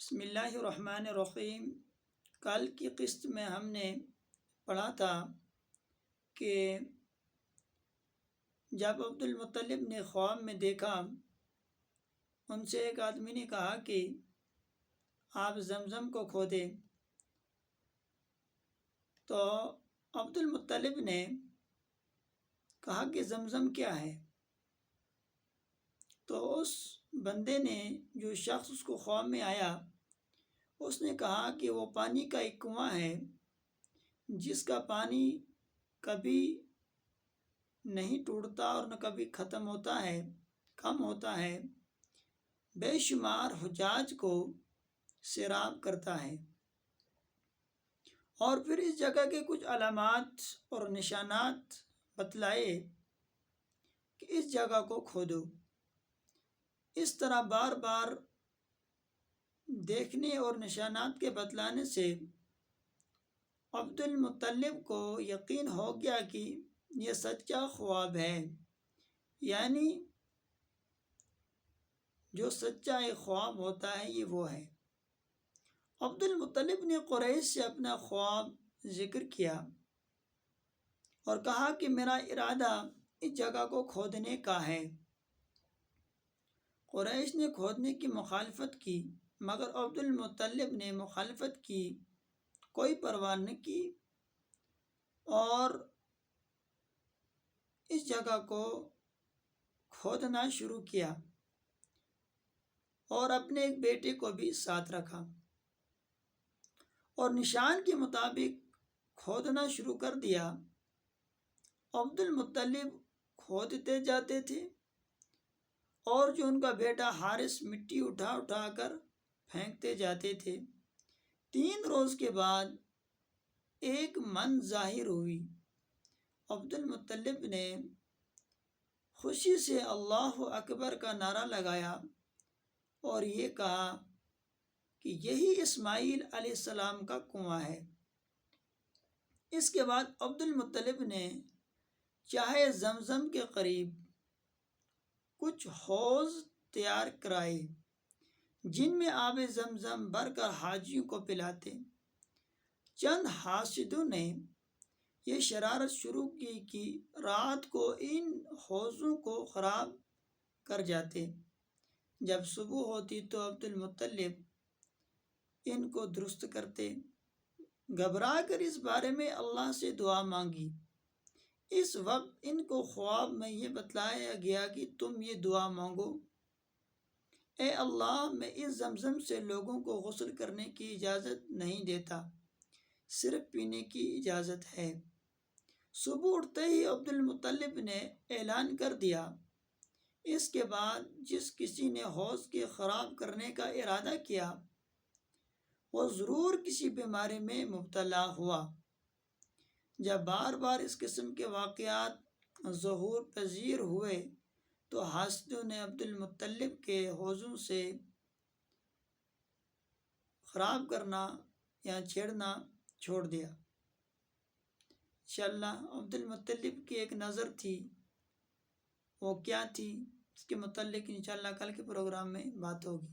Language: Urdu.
بسم اللہ الرحمن الرحیم۔ کل کی قسط میں ہم نے پڑھا تھا کہ جب عبد المطلب نے خواب میں دیکھا، ان سے ایک آدمی نے کہا کہ آپ زمزم کو کھودیں، تو عبد المطلب نے کہا کہ زمزم کیا ہے؟ تو اس بندے نے، جو شخص اس کو خواب میں آیا، اس نے کہا کہ وہ پانی کا ایک کنواں ہے جس کا پانی کبھی نہیں ٹوٹتا اور نہ کبھی ختم ہوتا ہے، کم ہوتا ہے، بے شمار حجاج کو سیراب کرتا ہے۔ اور پھر اس جگہ کے کچھ علامات اور نشانات بتلائے کہ اس جگہ کو کھودو۔ اس طرح بار بار دیکھنے اور نشانات کے بتلانے سے عبد المطلب کو یقین ہو گیا کہ یہ سچا خواب ہے، یعنی جو سچا ایک خواب ہوتا ہے یہ وہ ہے۔ عبد المطلب نے قریش سے اپنا خواب ذکر کیا اور کہا کہ میرا ارادہ اس جگہ کو کھودنے کا ہے۔ قریش نے کھودنے کی مخالفت کی، مگر عبد المطلب نے مخالفت کی کوئی پرواہ نہ کی اور اس جگہ کو کھودنا شروع کیا اور اپنے ایک بیٹے کو بھی ساتھ رکھا اور نشان کے مطابق کھودنا شروع کر دیا۔ عبد المطلب کھودتے جاتے تھے اور جو ان کا بیٹا حارث مٹی اٹھا اٹھا کر پھینکتے جاتے تھے۔ 3 روز کے بعد ایک من ظاہر ہوئی۔ عبد المطلب نے خوشی سے اللہ اکبر کا نعرہ لگایا اور یہ کہا کہ یہی اسماعیل علیہ السلام کا کنواں ہے۔ اس کے بعد عبد المطلب نے چاہے زمزم کے قریب کچھ حوض تیار کرائے جن میں آب زمزم بھر کر حاجیوں کو پلاتے۔ چند حاسدوں نے یہ شرارت شروع کی کہ رات کو ان حوضوں کو خراب کر جاتے۔ جب صبح ہوتی تو عبد المطلب ان کو درست کرتے۔ گھبرا کر اس بارے میں اللہ سے دعا مانگی۔ اس وقت ان کو خواب میں یہ بتلایا گیا کہ تم یہ دعا مانگو: اے اللہ، میں اس زمزم سے لوگوں کو غسل کرنے کی اجازت نہیں دیتا، صرف پینے کی اجازت ہے۔ صبح اٹھتے ہی عبد المطلب نے اعلان کر دیا۔ اس کے بعد جس کسی نے حوض کے خراب کرنے کا ارادہ کیا وہ ضرور کسی بیماری میں مبتلا ہوا۔ جب بار بار اس قسم کے واقعات ظہور پذیر ہوئے تو حاسدوں نے عبد المطلب کے حوضوں سے خراب کرنا یا چھیڑنا چھوڑ دیا۔ انشاءاللہ عبد المطلب کی ایک نظر تھی، وہ کیا تھی اس کے متعلق انشاءاللہ کل کے پروگرام میں بات ہوگی۔